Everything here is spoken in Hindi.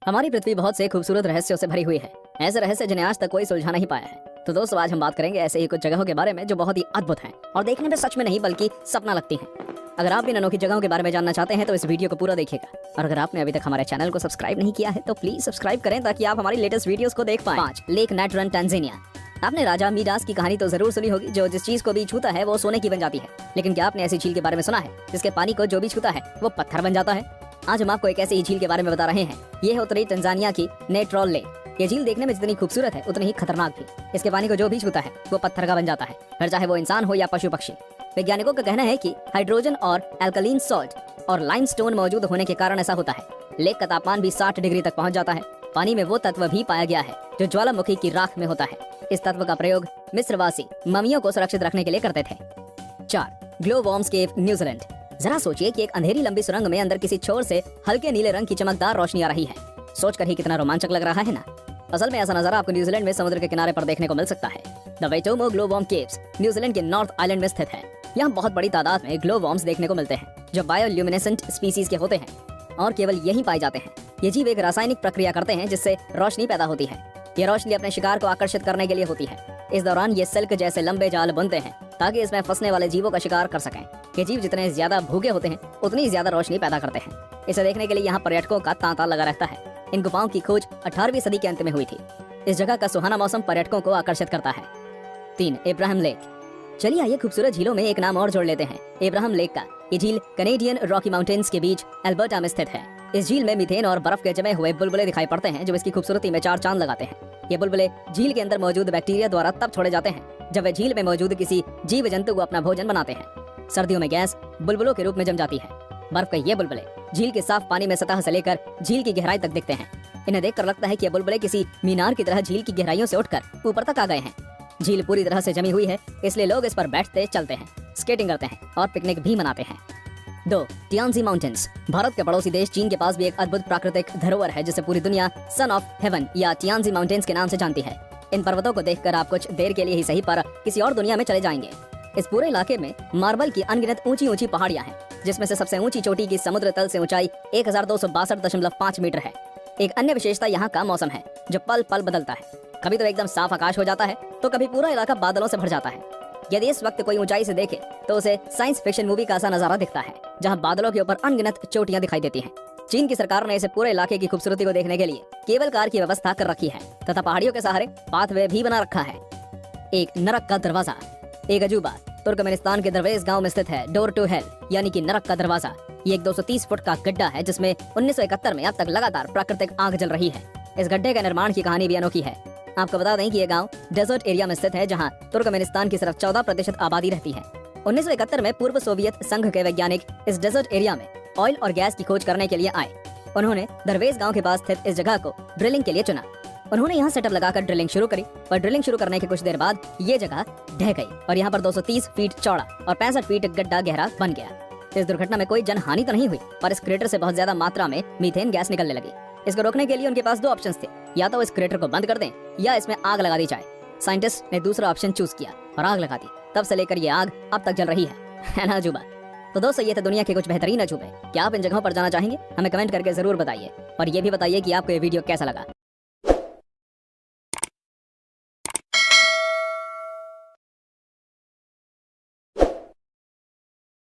हमारी पृथ्वी बहुत से खूबसूरत रहस्यों से भरी हुई है। ऐसे रहस्य जिन्हें आज तक कोई सुलझा नहीं पाया है। तो दोस्तों, आज हम बात करेंगे ऐसे ही कुछ जगहों के बारे में जो बहुत ही अद्भुत हैं और देखने में सच में नहीं बल्कि सपना लगती हैं। अगर आप इन अनोखी जगहों के बारे में जानना चाहते हैं तो इस वीडियो को पूरा देखिएगा। और अगर आपने अभी तक हमारे चैनल को सब्सक्राइब नहीं किया है तो प्लीज सब्सक्राइब करें ताकि आप हमारी लेटेस्ट वीडियोस को देख पाएं। 5. Lake Natron, Tanzania. आपने राजा मीडास की कहानी तो जरूर सुनी होगी, जो जिस चीज को भी छूता है वो सोने की बन जाती है। लेकिन क्या आपने ऐसी झील के बारे में सुना है जिसके पानी को जो भी छूता है वो पत्थर बन जाता है? आज हम आपको एक ऐसी ही झील के बारे में बता रहे हैं। ये है उत्तरी तंजानिया की नेट्रॉल लेक। ये झील देखने में जितनी खूबसूरत है उतनी ही खतरनाक भी। इसके पानी को जो भी छूता है वो पत्थर का बन जाता है, फिर चाहे वो इंसान हो या पशु पक्षी। वैज्ञानिकों का कहना है कि हाइड्रोजन और एल्कलीन सॉल्ट और लाइमस्टोन मौजूद होने के कारण ऐसा होता है। लेक का तापमान भी 60 डिग्री तक पहुंच जाता है। पानी में वो तत्व भी पाया गया है जो ज्वालामुखी की राख में होता है। इस तत्व का प्रयोग मिस्रवासी मम्मियों को सुरक्षित रखने के लिए करते थे। 4. ग्लो वॉर्म्स केव, न्यूजीलैंड। जरा सोचिए कि एक अंधेरी लंबी सुरंग में अंदर किसी छोर से हल्के नीले रंग की चमकदार रोशनी आ रही है। सोचकर ही कितना रोमांचक लग रहा है ना। असल में ऐसा नजारा आपको न्यूजीलैंड में समुद्र के किनारे पर देखने को मिल सकता है। The Waitomo glow worm caves New Zealand के नॉर्थ आइलैंड में स्थित है। यहाँ बहुत बड़ी तादाद में ग्लो वॉर्म्स देखने को मिलते हैं जो बायोल्यूमिनेसेंट स्पीसीज के होते हैं और केवल यही पाए जाते हैं। ये जीव एक रासायनिक प्रक्रिया करते हैं जिससे रोशनी पैदा होती है। ये रोशनी अपने शिकार को आकर्षित करने के लिए होती है। इस दौरान ये सिल्क जैसे लंबे जाल बुनते हैं ताकि इसमें फंसने वाले जीवों का शिकार कर सकें। ये जीव जितने ज्यादा भूखे होते हैं उतनी ज्यादा रोशनी पैदा करते हैं। इसे देखने के लिए यहाँ पर्यटकों का तांता लगा रहता है। इन गुफाओं की खोज 18वीं सदी के अंत में हुई थी। इस जगह का सुहाना मौसम पर्यटकों को आकर्षित करता है। 3. इब्राहिम लेक। चलिए आइए खूबसूरत झीलों में एक नाम और जोड़ लेते हैं, इब्राहिम लेक का। ये झील कनेडियन रॉकी माउंटेन्स के बीच एल्बर्टा में स्थित है। इस झील में मीथेन और बर्फ के जमे हुए बुलबुले दिखाई पड़ते हैं जो इसकी खूबसूरती में 4 चांद लगाते हैं। ये बुलबुले झील के अंदर मौजूद बैक्टीरिया द्वारा तब छोड़े जाते हैं जब वे झील में मौजूद किसी जीव जंतु को अपना भोजन बनाते हैं। सर्दियों में गैस बुलबुलों के रूप में जम जाती है। बर्फ के ये बुलबुले झील के साफ पानी में सतह से लेकर झील की गहराई तक दिखते हैं। इन्हें देखकर लगता है कि ये बुलबुले किसी मीनार की तरह झील की गहराइयों से उठकर ऊपर तक आ गए हैं। झील पूरी तरह से जमी हुई है, इसलिए लोग इस पर बैठते, चलते हैं, स्केटिंग करते हैं और पिकनिक भी मनाते हैं। 2. टियानजी माउंटेन्स। भारत के पड़ोसी देश चीन के पास भी एक अद्भुत प्राकृतिक धरोहर है जिसे पूरी दुनिया सन ऑफ हेवन या टियानजी माउंटेन्स के नाम से जानती है। इन पर्वतों को देखकर आप कुछ देर के लिए ही सही पर किसी और दुनिया में चले जाएंगे। इस पूरे इलाके में मार्बल की अनगिनत ऊंची ऊंची पहाड़ियां हैं, जिसमें से सबसे ऊंची चोटी की समुद्र तल से ऊंचाई 1262.5 मीटर है। एक अन्य विशेषता यहाँ का मौसम है जो पल पल बदलता है। कभी तो एकदम साफ आकाश हो जाता है तो कभी पूरा इलाका बादलों से भर जाता है। यदि इस वक्त कोई ऊंचाई से देखे तो उसे साइंस फिक्शन मूवी का सा नजारा दिखता है जहां बादलों के ऊपर अनगिनत चोटियां दिखाई देती हैं। चीन की सरकार ने इसे पूरे इलाके की खूबसूरती को देखने के लिए केबल कार की व्यवस्था कर रखी है तथा पहाड़ियों के सहारे पाथवे भी बना रखा है। एक नरक का दरवाजा। एक अजूबा तुर्कमेनिस्तान के दरवेज गांव में स्थित है डोर टू हेल यानी कि नरक का दरवाजा। ये एक 230 फुट का गड्ढा है जिसमें 1971 में अब तक लगातार प्राकृतिक आग जल रही है। इस गड्ढे के निर्माण की कहानी भी अनोखी है। आपको बता दें कि ये गांव डेजर्ट एरिया में स्थित है जहां तुर्कमेनिस्तान की सिर्फ 14% आबादी रहती है। 1971 में पूर्व सोवियत संघ के वैज्ञानिक इस डेजर्ट एरिया में ऑयल और गैस की खोज करने के लिए आए। उन्होंने दरवेज गांव के पास स्थित इस जगह को ड्रिलिंग के लिए चुना। उन्होंने यहाँ सेटअप लगाकर ड्रिलिंग शुरू करी, पर ड्रिलिंग शुरू करने के कुछ देर बाद ये जगह ढह गई और यहाँ पर 230 फीट चौड़ा और 65 फीट गड्ढा गहरा बन गया। इस दुर्घटना में कोई जनहानि तो नहीं हुई, पर इस क्रेटर से बहुत ज्यादा मात्रा में मीथेन गैस निकलने लगी। इसको रोकने के लिए उनके पास 2 ऑप्शंस थे, या तो इस क्रेटर को बंद कर दें या इसमें आग लगा दी जाए। साइंटिस्ट ने दूसरा ऑप्शन चूज किया और आग लगा दी। तब से लेकर ये आग अब तक जल रही है ना अजूबा। तो दोस्तों, ये थे दुनिया के कुछ बेहतरीन अजूबे। क्या आप इन जगहों पर जाना चाहेंगे? हमें कमेंट करके जरूर बताइए और ये भी बताइए कि आपको ये वीडियो कैसा लगा।